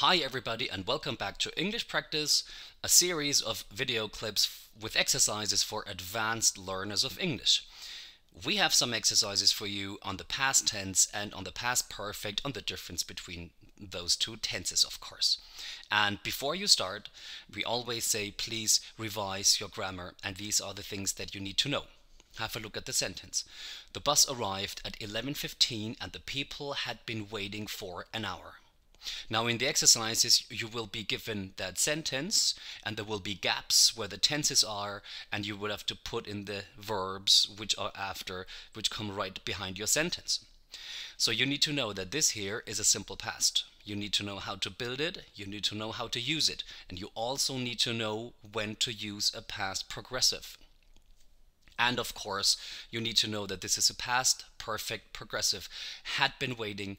Hi everybody and welcome back to English Practice, a series of video clips with exercises for advanced learners of English. We have some exercises for you on the past tense and on the past perfect, on the difference between those two tenses, of course. And before you start, we always say please revise your grammar, and these are the things that you need to know. Have a look at the sentence. The bus arrived at 11:15 and the people had been waiting for an hour. Now in the exercises you will be given that sentence and there will be gaps where the tenses are, and you will have to put in the verbs which are after, which come right behind your sentence. So you need to know that this here is a simple past. You need to know how to build it, you need to know how to use it, and you also need to know when to use a past progressive. And of course you need to know that this is a past perfect progressive, had been waiting.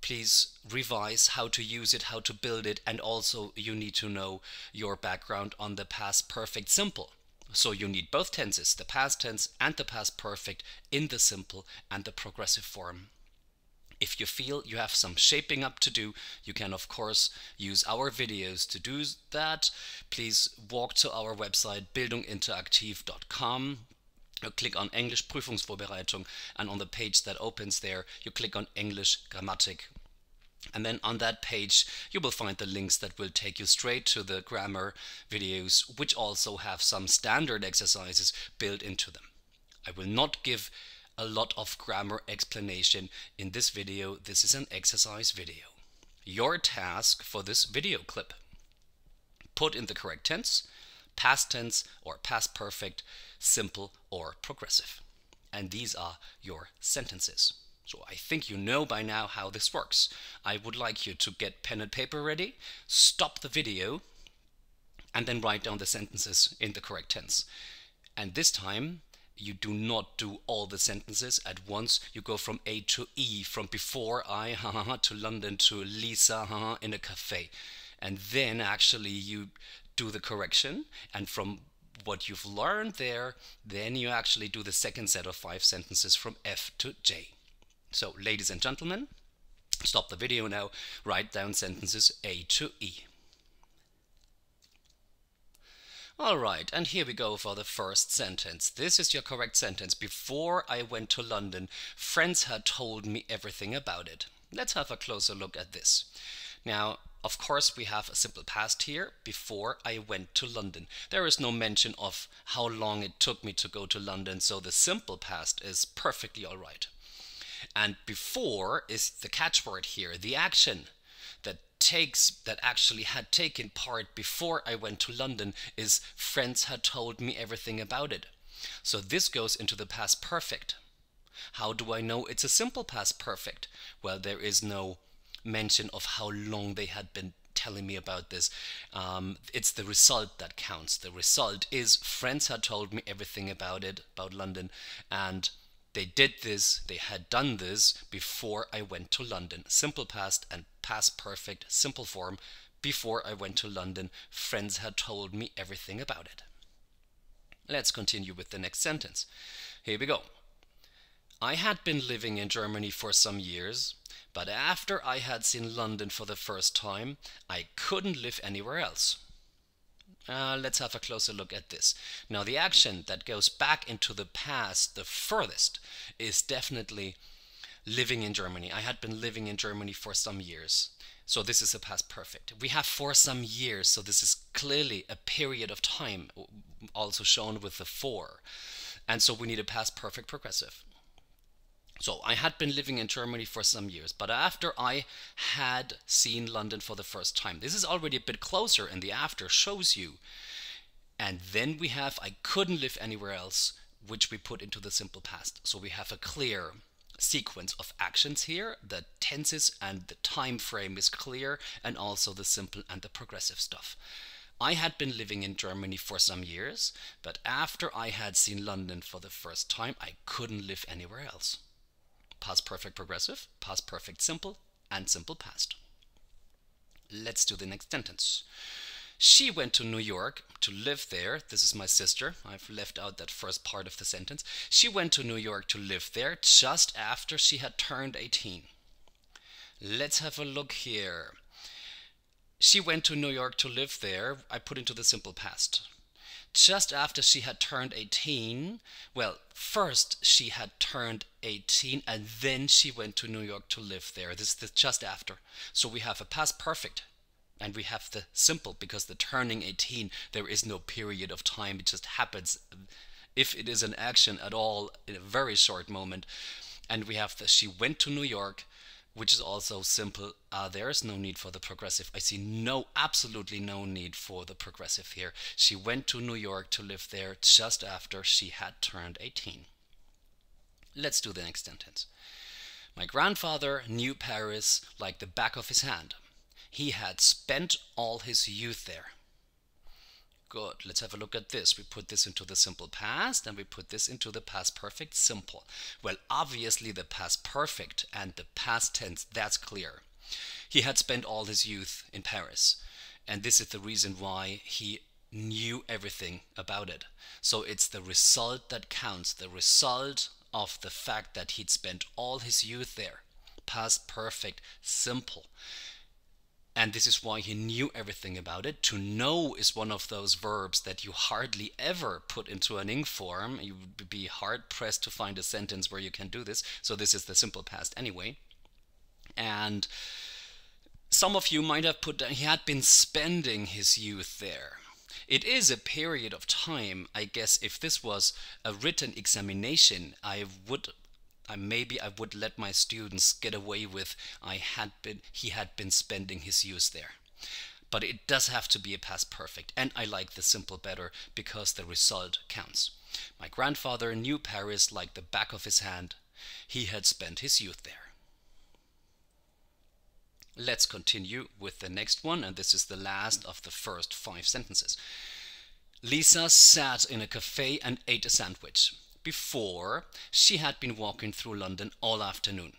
Please revise how to use it, how to build it, and also you need to know your background on the past perfect simple. So you need both tenses, the past tense and the past perfect, in the simple and the progressive form. If you feel you have some shaping up to do, you can of course use our videos to do that. Please walk to our website Bildunginteraktiv.com. You click on English Prüfungsvorbereitung, and on the page that opens there you click on English Grammatik, and then on that page you will find the links that will take you straight to the grammar videos, which also have some standard exercises built into them. I will not give a lot of grammar explanation in this video. This is an exercise video. Your task for this video clip: put in the correct tense, past tense or past perfect, simple or progressive. And these are your sentences. So I think you know by now how this works. I would like you to get pen and paper ready, stop the video, and then write down the sentences in the correct tense. And this time you do not do all the sentences at once. You go from A to E, from before I to London to Lisa in a cafe. And then actually you do the correction, and from what you've learned there, then you actually do the second set of 5 sentences from F to J. So ladies and gentlemen, stop the video now, write down sentences A to E. Alright, and here we go for the first sentence. This is your correct sentence. Before I went to London, friends had told me everything about it. Let's have a closer look at this. Now, of course, we have a simple past here. Before I went to London. There is no mention of how long it took me to go to London, so the simple past is perfectly alright. And before is the catchword here, the action that actually had taken part before I went to London is friends had told me everything about it. So this goes into the past perfect. How do I know it's a simple past perfect? Well, there is no mention of how long they had been telling me about this. It's the result that counts. The result is friends had told me everything about it, about London, and they did this, they had done this before I went to London. Simple past and past perfect, simple form. Before I went to London, friends had told me everything about it. Let's continue with the next sentence. Here we go. I had been living in Germany for some years, but after I had seen London for the first time, I couldn't live anywhere else. Let's have a closer look at this. Now the action that goes back into the past the furthest is definitely living in Germany. I had been living in Germany for some years. So this is a past perfect. We have for some years, so this is clearly a period of time, also shown with the for. And so we need a past perfect progressive. So I had been living in Germany for some years, but after I had seen London for the first time. This is already a bit closer, and the after shows you. And then we have I couldn't live anywhere else, which we put into the simple past. So we have a clear sequence of actions here. The tenses and the time frame is clear, and also the simple and the progressive stuff. I had been living in Germany for some years, but after I had seen London for the first time, I couldn't live anywhere else. Past perfect progressive, past perfect simple, and simple past. Let's do the next sentence. She went to New York to live there. This is my sister. I've left out that first part of the sentence. She went to New York to live there just after she had turned 18. Let's have a look here. She went to New York to live there. I put into the simple past. Just after she had turned 18, well, first she had turned 18 and then she went to New York to live there. This is the just after. So we have a past perfect and we have the simple, because the turning 18, there is no period of time. It just happens, if it is an action at all, in a very short moment. And we have the she went to New York, which is also simple. There is no need for the progressive. I see absolutely no need for the progressive here. She went to New York to live there just after she had turned 18. Let's do the next sentence. My grandfather knew Paris like the back of his hand. He had spent all his youth there. Good. Let's have a look at this. We put this into the simple past and we put this into the past perfect simple. Well, obviously the past perfect and the past tense, that's clear. He had spent all his youth in Paris, and this is the reason why he knew everything about it. So it's the result that counts, the result of the fact that he'd spent all his youth there. Past perfect simple. And this is why he knew everything about it. To know is one of those verbs that you hardly ever put into an ing form. You would be hard pressed to find a sentence where you can do this. So this is the simple past anyway. And some of you might have put he had been spending his youth there. It is a period of time. I guess if this was a written examination, maybe I would let my students get away with he had been spending his youth there. But it does have to be a past perfect, and I like the simple better because the result counts. My grandfather knew Paris like the back of his hand. He had spent his youth there. Let's continue with the next one, and this is the last of the first 5 sentences. Lisa sat in a cafe and ate a sandwich. Before, she had been walking through London all afternoon.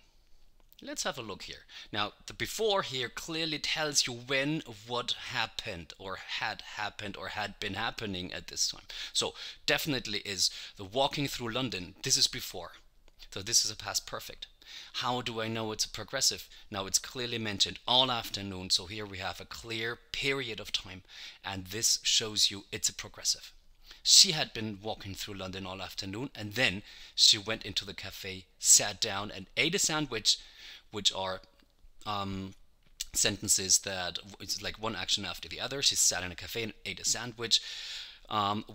Let's have a look here. Now, the before here clearly tells you when what happened or had been happening at this time. So definitely is the walking through London. This is before. So this is a past perfect. How do I know it's a progressive? Now it's clearly mentioned all afternoon. So here we have a clear period of time, and this shows you it's a progressive. She had been walking through London all afternoon, and then she went into the cafe, sat down and ate a sandwich, which are sentences that it's like one action after the other. She sat in a cafe and ate a sandwich,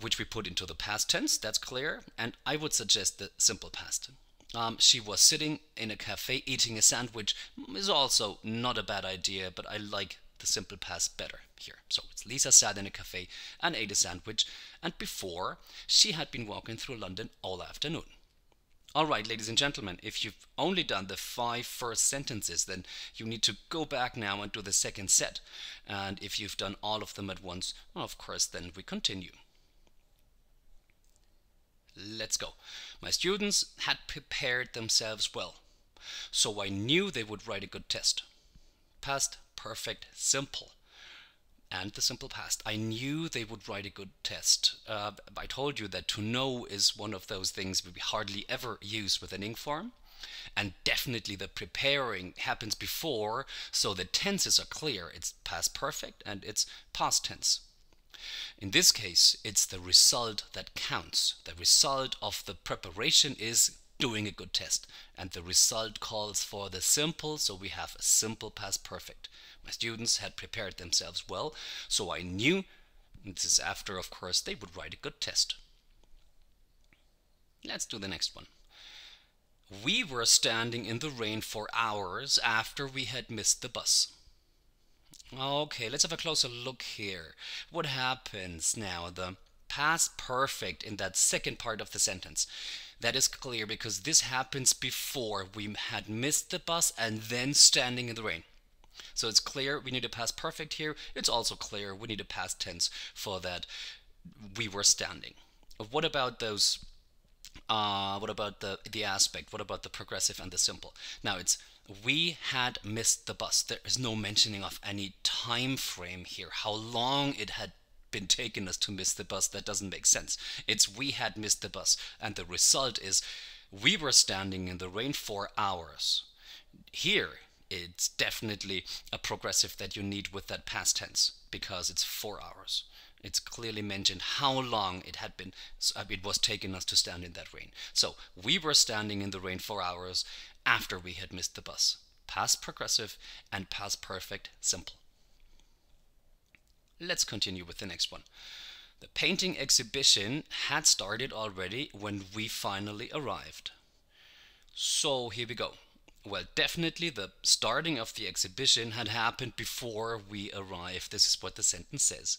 which we put into the past tense. That's clear. And I would suggest the simple past. She was sitting in a cafe eating a sandwich is also not a bad idea, but I like the simple past better here. So it's Lisa sat in a cafe and ate a sandwich, and before, she had been walking through London all afternoon. Alright, ladies and gentlemen, if you've only done the 5 first sentences, then you need to go back now and do the second set. And if you've done all of them at once, well, of course, then we continue. Let's go. My students had prepared themselves well, so I knew they would write a good test. Past perfect simple. And the simple past. I knew they would write a good test. I told you that to know is one of those things we hardly ever use with an ing form. And definitely the preparing happens before, so the tenses are clear. It's past perfect and it's past tense. In this case, it's the result that counts. The result of the preparation is doing a good test, and the result calls for the simple, so we have a simple past perfect. My students had prepared themselves well, so I knew, and this is after, of course, they would write a good test. Let's do the next one. We were standing in the rain for hours after we had missed the bus. Okay, let's have a closer look here. What happens now? The past perfect in that second part of the sentence. That is clear because this happens before we had missed the bus and then standing in the rain. So it's clear we need a past perfect here. It's also clear we need a past tense for that we were standing. What about those? What about the aspect? What about the progressive and the simple? Now it's we had missed the bus. There is no mentioning of any time frame here. How long it had been taking us to miss the bus, that doesn't make sense. It's we had missed the bus, and the result is we were standing in the rain for hours. Here it's definitely a progressive that you need with that past tense because it's 4 hours. It's clearly mentioned how long it was taking us to stand in that rain. So we were standing in the rain 4 hours after we had missed the bus. Past progressive and past perfect simple. Let's continue with the next one. The painting exhibition had started already when we finally arrived. So here we go. Well, definitely the starting of the exhibition had happened before we arrived. This is what the sentence says.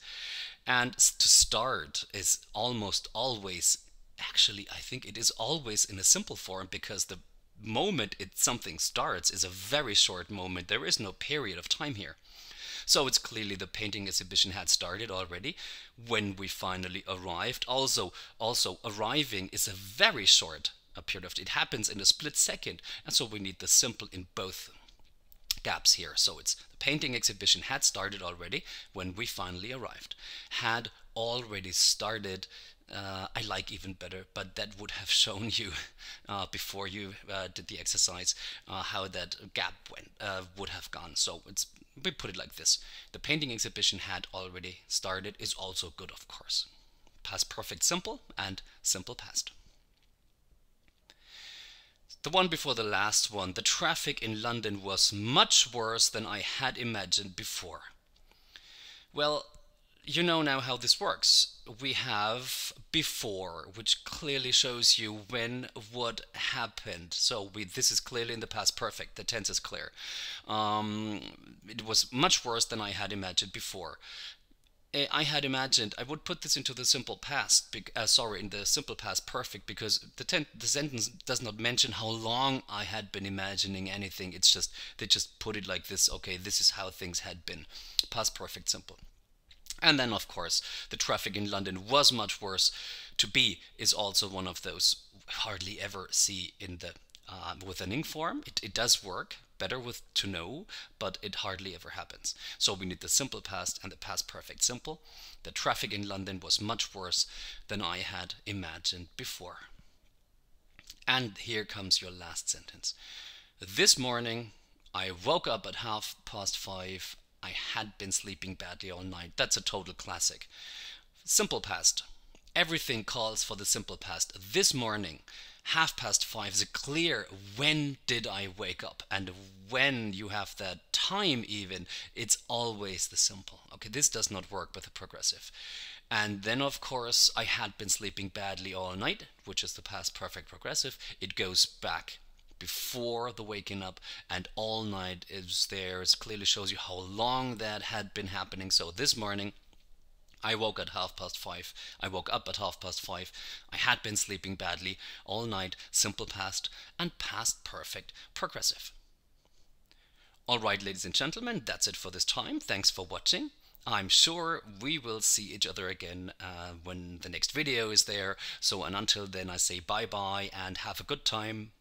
And to start is almost always, actually, I think it is always in a simple form because the moment something starts is a very short moment. There is no period of time here. So it's clearly the painting exhibition had started already when we finally arrived. Also arriving is a very short period of it happens in a split second, and so we need the simple in both gaps here. So it's the painting exhibition had started already when we finally arrived. Had already started, I like even better, but that would have shown you before you did the exercise how that gap would have gone. So we put it like this. The painting exhibition had already started is also good, of course. Past perfect simple and simple past. The one before the last one, the traffic in London was much worse than I had imagined before. Well, you know now how this works. We have before, which clearly shows you when what happened. So this is clearly in the past perfect. The tense is clear. It was much worse than I had imagined before. I had imagined, I would put this into the simple past, in the simple past perfect, because the sentence does not mention how long I had been imagining anything. It's just, they just put it like this. Okay, this is how things had been. Past perfect simple. And then, of course, the traffic in London was much worse. To be is also one of those hardly ever see in the with an ing form. It does work better with to know, but it hardly ever happens. So we need the simple past and the past perfect simple. The traffic in London was much worse than I had imagined before. And here comes your last sentence. This morning, I woke up at 5:30. I had been sleeping badly all night. That's a total classic. Simple past. Everything calls for the simple past. This morning, 5:30 is a clear when did I wake up, and when you have that time even, it's always the simple. Okay, this does not work with the progressive. And then of course I had been sleeping badly all night, which is the past perfect progressive. It goes back before the waking up, and all night is there. It clearly shows you how long that had been happening. So this morning I woke at 5:30. I woke up at 5:30. I had been sleeping badly all night. Simple past and past perfect progressive. Alright, ladies and gentlemen, that's it for this time. Thanks for watching. I'm sure we will see each other again when the next video is there. So, and until then I say bye bye and have a good time.